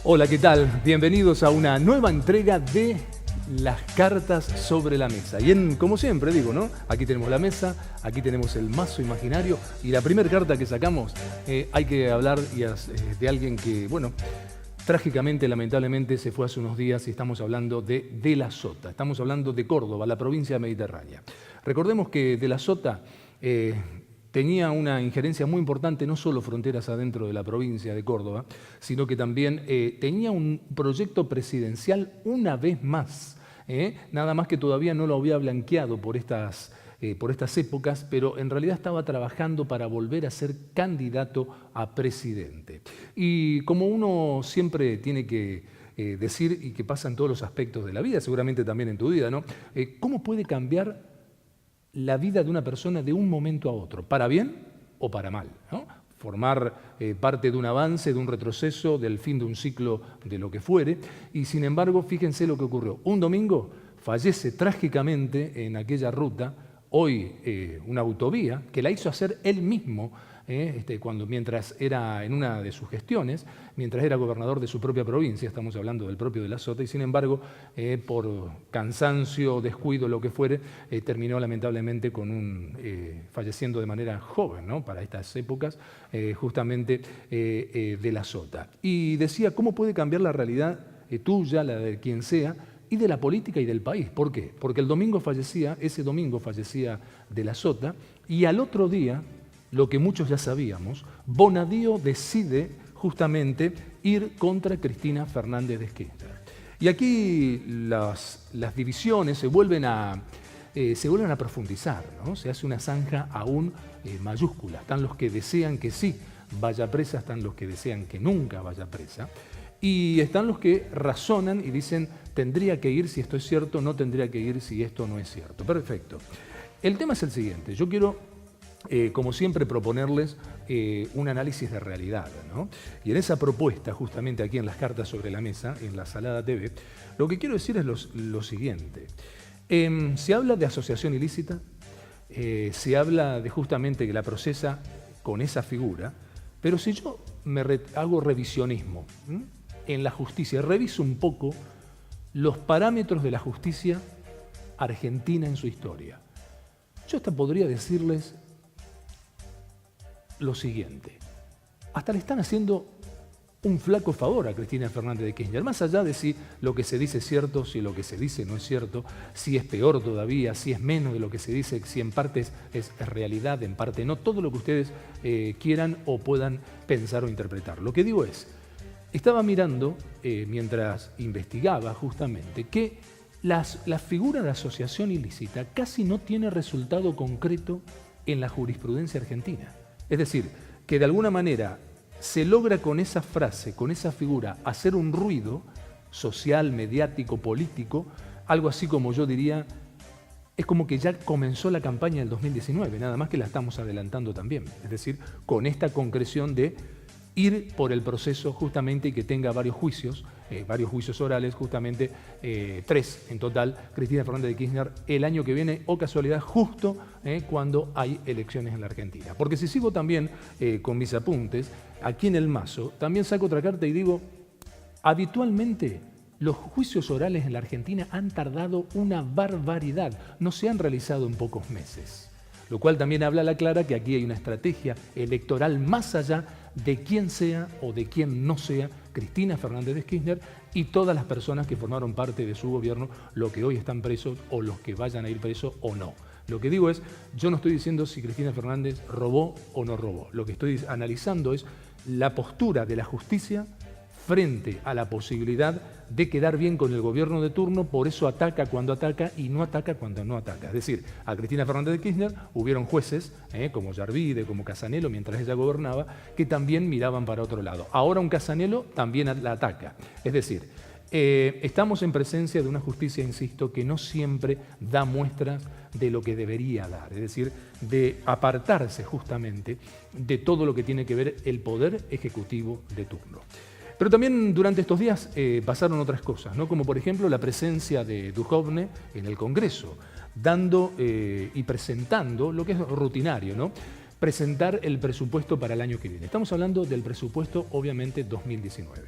Hola, ¿qué tal? Bienvenidos a una nueva entrega de Las Cartas sobre la Mesa. Y como siempre digo, ¿no? Aquí tenemos la mesa, aquí tenemos el mazo imaginario y la primera carta que sacamos, hay que hablar de alguien que, bueno, trágicamente, lamentablemente, se fue hace unos días y estamos hablando de la Sota. Estamos hablando de Córdoba, la provincia mediterránea. Recordemos que de la Sota tenía una injerencia muy importante, no solo fronteras adentro de la provincia de Córdoba, sino que también tenía un proyecto presidencial una vez más. Nada más que todavía no lo había blanqueado por estas épocas, pero en realidad estaba trabajando para volver a ser candidato a presidente. Y como uno siempre tiene que decir, y que pasa en todos los aspectos de la vida, seguramente también en tu vida, ¿no? ¿Cómo puede cambiar la vida de una persona de un momento a otro, para bien o para mal, ¿no? Formar parte de un avance, de un retroceso, del fin de un ciclo, de lo que fuere. Y sin embargo, fíjense lo que ocurrió. Un domingo fallece trágicamente en aquella ruta, hoy una autovía, que la hizo hacer él mismo, mientras era en una de sus gestiones, mientras era gobernador de su propia provincia, estamos hablando del propio de la Sota, y sin embargo, por cansancio, descuido, lo que fuere, terminó lamentablemente falleciendo de manera joven, ¿no? Para estas épocas, justamente de la Sota. Y decía, ¿cómo puede cambiar la realidad tuya, la de quien sea, y de la política y del país? ¿Por qué? Porque ese domingo fallecía de la Sota, y al otro día, lo que muchos ya sabíamos, Bonadío decide justamente ir contra Cristina Fernández de Kirchner. Y aquí las divisiones se vuelven a profundizar, ¿no? Se hace una zanja aún mayúscula. Están los que desean que sí vaya presa, están los que desean que nunca vaya presa, y están los que razonan y dicen, tendría que ir si esto es cierto, no tendría que ir si esto no es cierto. Perfecto. El tema es el siguiente. Yo quiero como siempre, proponerles un análisis de realidad, ¿no? Y en esa propuesta, justamente aquí en Las Cartas sobre la Mesa, en La Salada TV, lo que quiero decir es lo siguiente. Se habla de asociación ilícita, se habla de justamente que la procesa con esa figura, pero si yo hago revisionismo en la justicia, reviso un poco los parámetros de la justicia argentina en su historia, yo hasta podría decirles lo siguiente: hasta le están haciendo un flaco favor a Cristina Fernández de Kirchner, más allá de si lo que se dice es cierto, si lo que se dice no es cierto, si es peor todavía, si es menos de lo que se dice, si en parte es realidad, en parte no, todo lo que ustedes quieran o puedan pensar o interpretar. Lo que digo es, estaba mirando, mientras investigaba justamente, que la figura de asociación ilícita casi no tiene resultado concreto en la jurisprudencia argentina. Es decir, que de alguna manera se logra con esa frase, con esa figura, hacer un ruido social, mediático, político, algo así como yo diría, es como que ya comenzó la campaña del 2019, nada más que la estamos adelantando también. Es decir, con esta concreción de ir por el proceso justamente y que tenga varios juicios orales, justamente 3 en total, Cristina Fernández de Kirchner el año que viene, o casualidad, justo cuando hay elecciones en la Argentina. Porque si sigo también con mis apuntes, aquí en el mazo, también saco otra carta y digo, habitualmente los juicios orales en la Argentina han tardado una barbaridad, no se han realizado en pocos meses. Lo cual también habla a la clara que aquí hay una estrategia electoral más allá de quién sea o de quién no sea Cristina Fernández de Kirchner y todas las personas que formaron parte de su gobierno, los que hoy están presos o los que vayan a ir presos o no. Lo que digo es, yo no estoy diciendo si Cristina Fernández robó o no robó. Lo que estoy analizando es la postura de la justicia frente a la posibilidad de quedar bien con el gobierno de turno, por eso ataca cuando ataca y no ataca cuando no ataca. Es decir, a Cristina Fernández de Kirchner hubieron jueces, como Yarvide, como Casanelo, mientras ella gobernaba, que también miraban para otro lado. Ahora un Casanelo también la ataca. Es decir, estamos en presencia de una justicia, insisto, que no siempre da muestras de lo que debería dar, es decir, de apartarse justamente de todo lo que tiene que ver el poder ejecutivo de turno. Pero también durante estos días pasaron otras cosas, ¿no? Como por ejemplo la presencia de Duhovne en el Congreso, dando y presentando lo que es rutinario, ¿no? Presentar el presupuesto para el año que viene. Estamos hablando del presupuesto, obviamente, 2019.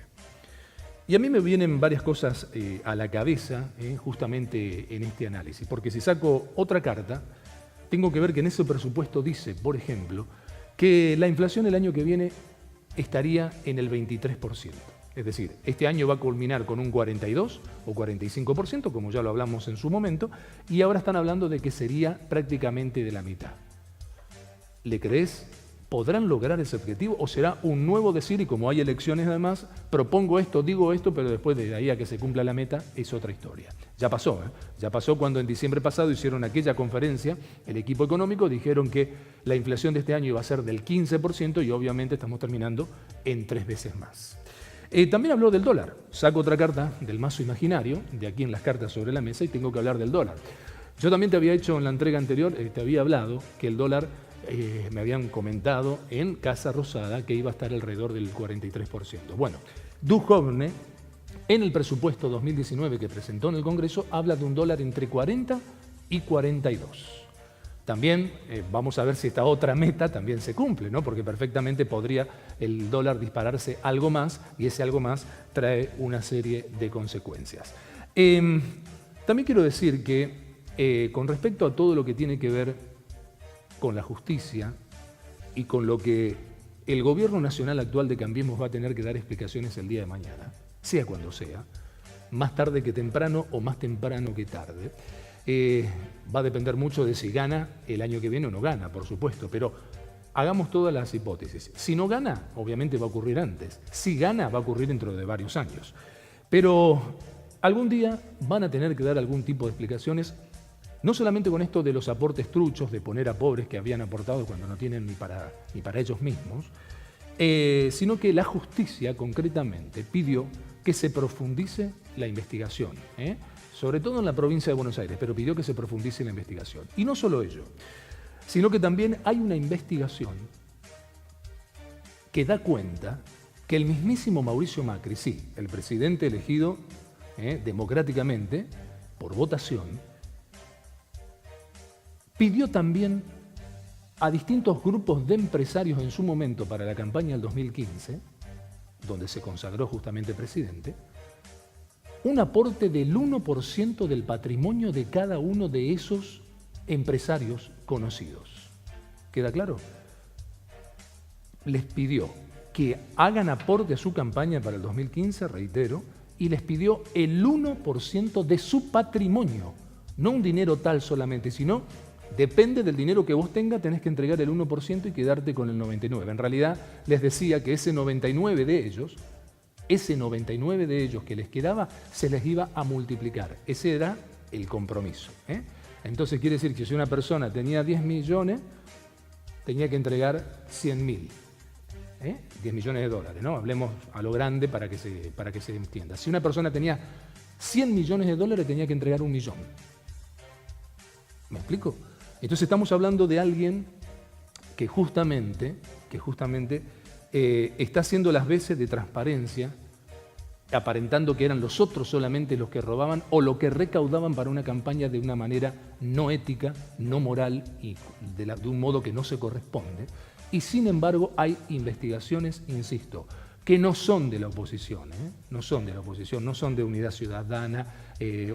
Y a mí me vienen varias cosas a la cabeza justamente en este análisis, porque si saco otra carta, tengo que ver que en ese presupuesto dice, por ejemplo, que la inflación el año que viene estaría en el 23%. Es decir, este año va a culminar con un 42 o 45%, como ya lo hablamos en su momento, y ahora están hablando de que sería prácticamente de la mitad. ¿Le crees? ¿Podrán lograr ese objetivo o será un nuevo decir y como hay elecciones además, propongo esto, digo esto, pero después de ahí a que se cumpla la meta es otra historia? Ya pasó, ya pasó cuando en diciembre pasado hicieron aquella conferencia, el equipo económico dijeron que la inflación de este año iba a ser del 15% y obviamente estamos terminando en 3 veces más. También habló del dólar. Saco otra carta del mazo imaginario, de aquí en las cartas sobre la mesa, y tengo que hablar del dólar. Yo también te había hecho en la entrega anterior, te había hablado que el dólar, me habían comentado en Casa Rosada que iba a estar alrededor del 43%. Bueno, Duhovne, en el presupuesto 2019 que presentó en el Congreso, habla de un dólar entre 40 y 42. También vamos a ver si esta otra meta también se cumple, ¿no? Porque perfectamente podría el dólar dispararse algo más y ese algo más trae una serie de consecuencias. También quiero decir que con respecto a todo lo que tiene que ver con la justicia y con lo que el gobierno nacional actual de Cambiemos va a tener que dar explicaciones el día de mañana, sea cuando sea, más tarde que temprano o más temprano que tarde, va a depender mucho de si gana el año que viene o no gana, por supuesto, pero hagamos todas las hipótesis. Si no gana, obviamente va a ocurrir antes. Si gana, va a ocurrir dentro de varios años. Pero algún día van a tener que dar algún tipo de explicaciones, no solamente con esto de los aportes truchos, de poner a pobres que habían aportado cuando no tienen ni para ellos mismos, sino que la justicia concretamente pidió que se profundice la investigación, sobre todo en la provincia de Buenos Aires, pero pidió que se profundice la investigación. Y no solo ello, sino que también hay una investigación que da cuenta que el mismísimo Mauricio Macri, sí, el presidente elegido democráticamente por votación, pidió también a distintos grupos de empresarios en su momento para la campaña del 2015, donde se consagró justamente presidente, un aporte del 1% del patrimonio de cada uno de esos empresarios conocidos. ¿Queda claro? Les pidió que hagan aporte a su campaña para el 2015, reitero, y les pidió el 1% de su patrimonio, no un dinero tal solamente, sino depende del dinero que vos tengas, tenés que entregar el 1% y quedarte con el 99%. En realidad les decía que ese 99% de ellos que les quedaba, se les iba a multiplicar. Ese era el compromiso. Entonces quiere decir que si una persona tenía 10 millones, tenía que entregar 100.000. 10 millones de dólares, ¿no? Hablemos a lo grande para que se entienda. Si una persona tenía 100 millones de dólares, tenía que entregar 1 millón. ¿Me explico? Entonces estamos hablando de alguien que justamente está haciendo las veces de transparencia, aparentando que eran los otros solamente los que robaban o lo que recaudaban para una campaña de una manera no ética, no moral y de un modo que no se corresponde. Y sin embargo hay investigaciones, insisto, que no son de la oposición, no son de la oposición, no son de Unidad Ciudadana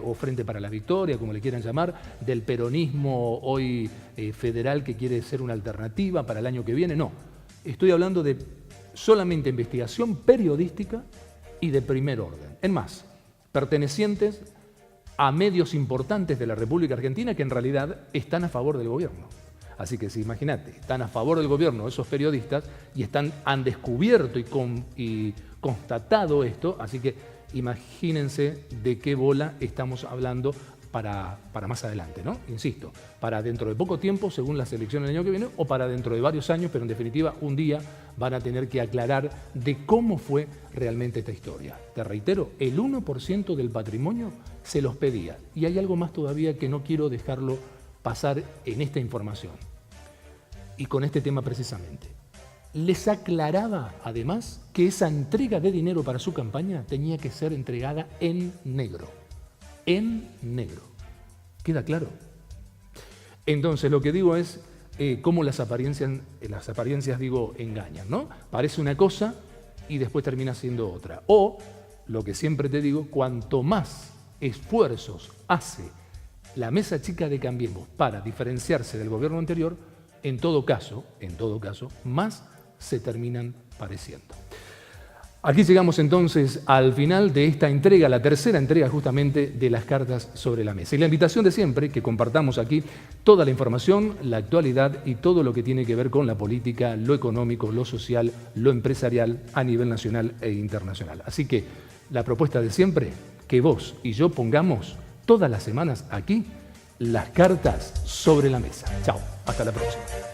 o Frente para la Victoria, como le quieran llamar, del peronismo hoy federal que quiere ser una alternativa para el año que viene, no. Estoy hablando de solamente investigación periodística y de primer orden. Es más, pertenecientes a medios importantes de la República Argentina que en realidad están a favor del gobierno. Así que si imagínate, están a favor del gobierno esos periodistas y han descubierto y constatado esto, así que imagínense de qué bola estamos hablando para más adelante, ¿no? Insisto, para dentro de poco tiempo, según las elecciones del año que viene, o para dentro de varios años, pero en definitiva un día van a tener que aclarar de cómo fue realmente esta historia. Te reitero, el 1% del patrimonio se los pedía. Y hay algo más todavía que no quiero dejarlo pasar en esta información. Y con este tema precisamente. Les aclaraba además que esa entrega de dinero para su campaña tenía que ser entregada en negro. En negro. ¿Queda claro? Entonces lo que digo es cómo las apariencias engañan, ¿no? Parece una cosa y después termina siendo otra. O lo que siempre te digo, cuanto más esfuerzos hace la mesa chica de Cambiemos para diferenciarse del gobierno anterior, en todo caso, más se terminan pareciendo. Aquí llegamos entonces al final de esta entrega, la tercera entrega justamente de las cartas sobre la mesa. Y la invitación de siempre, que compartamos aquí toda la información, la actualidad y todo lo que tiene que ver con la política, lo económico, lo social, lo empresarial a nivel nacional e internacional. Así que la propuesta de siempre, que vos y yo pongamos todas las semanas aquí las cartas sobre la mesa. Chao, hasta la próxima.